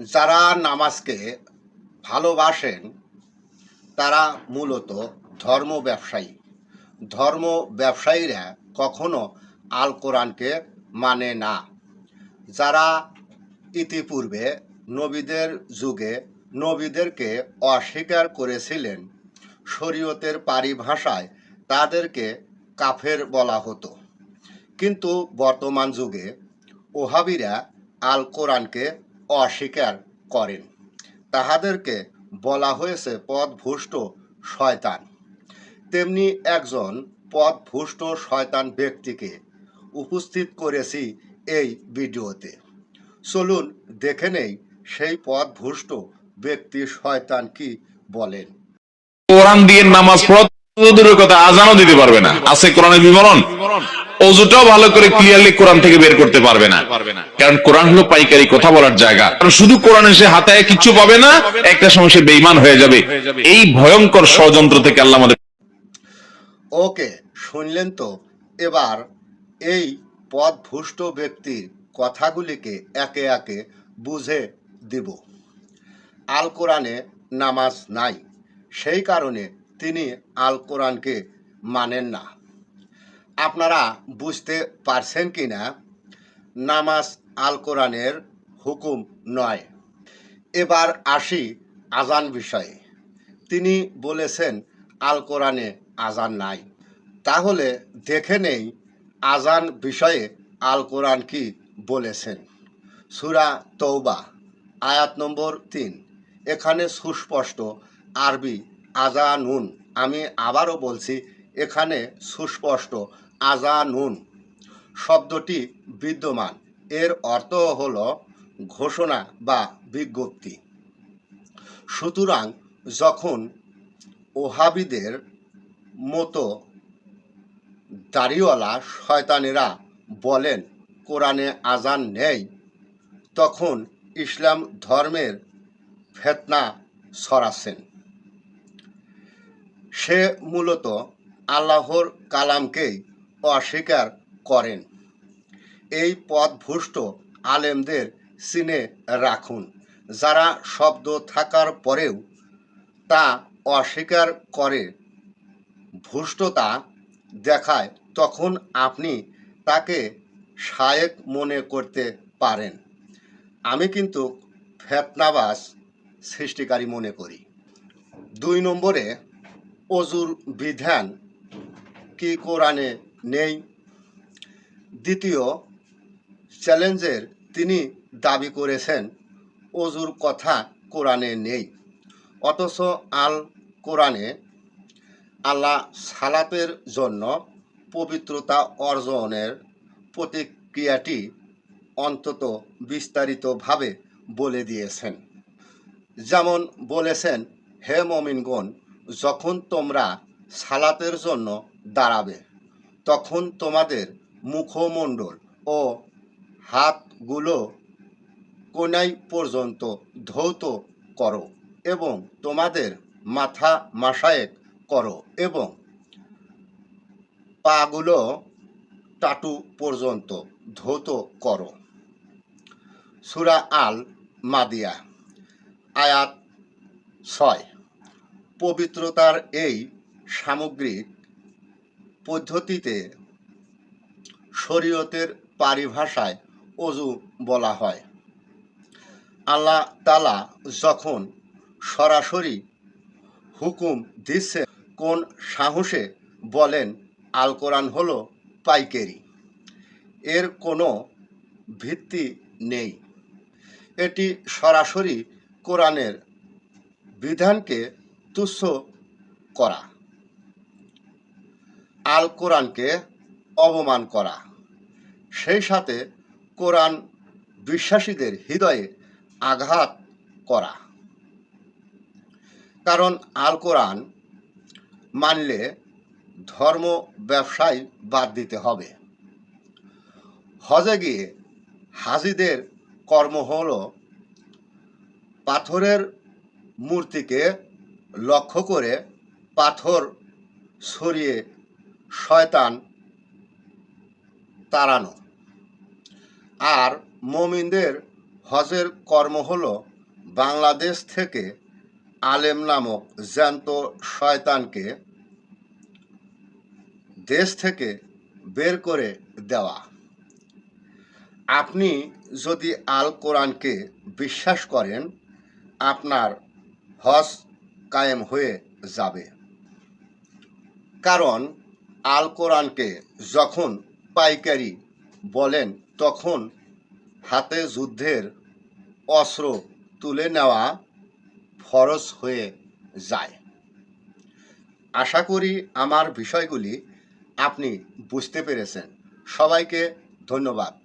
যারা নামাজকে ভালোবাসেন তারা মূলত ধর্ম ব্যবসায়ী। ধর্ম ব্যবসায়ীরা কখনো আল কোরআনকে মানে না। যারা ইতিপূর্বে নবীদের যুগে নবীদেরকে অস্বীকার করেছিলেন, শরীয়তের পরিভাষায় তাদেরকে কাফের বলা হতো। কিন্তু বর্তমান যুগে ওহাবিরা আল কোরআনকে অস্বীকার করেন। তাহাদেরকে বলা হয়েছে পথভ্রষ্ট শয়তান। তেমনি একজন পথভ্রষ্ট শয়তান ব্যক্তিকে উপস্থিত করেছি এই ভিডিওতে। চলুন দেখে নেই সেই পথভ্রষ্ট ব্যক্তি শয়তান কি বলেন। কোরআন দিয়ে নামাজ পড়া দূরের কথা, আজানও দিতে পারবে না। আছে কোরআনের বিবরণ, অজুটাও ভালো করে ক্লিয়ারলি কোরআন থেকে বের করতে পারবে না। কারণ কোরআন হলো পাইকারি কথা বলার জায়গা। কারণ শুধু কোরআন এসে হাতায় কিচ্ছু পাবে না, একটা সময় সে বেঈমান হয়ে যাবে। এই ভয়ঙ্কর ষড়যন্ত্র থেকে আল্লাহ আমাদের। ওকে, শুনলেন তো। এবার এই পথভ্রষ্ট ব্যক্তির কথাগুলিকে একে একে বুঝে দিব। আল কোরআনে নামাজ নাই, সেই কারণে তিনি আল কোরআনকে মানেন না। আপনারা বুঝতে পারছেন কি না? নামাজ আল কোরআনের হুকুম নয়। এবার আসি আজান বিষয়ে। তিনি বলেছেন আল কোরআনে আজান নাই। তাহলে দেখে নেই আজান বিষয়ে আল কোরআন কি বলেছেন। সূরা তৌবা আয়াত নম্বর ৩। এখানে সুস্পষ্ট আরবি আজানুন, আমি আবারও বলছি, এখানে সুস্পষ্ট আজানুন শব্দটি বিদ্যমান। এর অর্থ হল ঘোষণা বা বিজ্ঞপ্তি। সুতরাং যখন ওহাবিদের মতো দাড়িওয়ালা শয়তানেরা বলেন কোরআনে আজান নেই, তখন ইসলাম ধর্মের ফিতনা ছড়াচ্ছেন। সে মূলত আল্লাহর কালামকেই অস্বীকার করেন। এই পথভ্রষ্ট আলেমদের চিনে রাখুন, যারা শব্দ থাকার পরেও তা অস্বীকার করে ভ্রষ্টতা দেখায়, তখন আপনি তাকে শায়েক মনে করতে পারেন। আমি কিন্তু ফিতনাবাজ সৃষ্টিকারী মনে করি। ২ নম্বরে, অজুর বিধান কি কোরআনে নেই? দ্বিতীয় চ্যালেঞ্জের তিনি দাবি করেছেন অজুর কথা কোরআনে নেই, অথচ আল কোরআনে আল্লাহ সালাতের জন্য পবিত্রতা অর্জনের প্রতিক্রিয়াটি অন্তত বিস্তারিতভাবে বলে দিয়েছেন। যেমন বলেছেন, হে মুমিনগণ, যখন তোমরা সালাতের জন্য দাঁড়াবে তখন তোমাদের মুখমণ্ডল ও হাতগুলো কোনাই পর্যন্ত ধৌত করো এবং তোমাদের মাথা মাসায়েক করো এবং পাগুলো টাটু পর্যন্ত ধৌত করো। সূরা আল মাদিয়া আয়াত ৬। পবিত্রতার এই সামগ্রিক পদ্ধতিতে শরীয়তের পরিভাষায় অজু বলা হয়। আল্লাহ তাআলা যখন সরাসরি হুকুম দিচ্ছে, কোন সাহসে বলেন আল কোরআন হলো পাইকারি? এর কোনো ভিত্তি নেই। এটি সরাসরি কোরআনের বিধানকে তুচ্ছ করা, আল কোরআনকে অবমান করা, সেই সাথে কোরআন বিশ্বাসীদের হৃদয়ে আঘাত করা। কারণ আল কোরআন মানলে ধর্ম ব্যবসায় বাদ দিতে হবে। হজে গিয়ে হাজিদের কর্ম হল পাথরের মূর্তিকে লক্ষ্য করে পাথর ছড়িয়ে শয়তান তাড়ানো। আর মুমিনদের হজের কর্ম হলো বাংলাদেশ থেকে আলেম নামক জ্যান্ত শয়তানকে দেশ থেকে বের করে দেওয়া। আপনি যদি আল কোরআনকে বিশ্বাস করেন, আপনার হজ কায়েম হয়ে যাবে। কারণ আল কোরআনকে যখন পাইকারি বলেন, তখন হাতে যুদ্ধের অস্ত্র তুলে নেওয়া ফরজ হয়ে যায়। আশা করি আমার বিষয়গুলি আপনি বুঝতে পেরেছেন। সবাইকে ধন্যবাদ।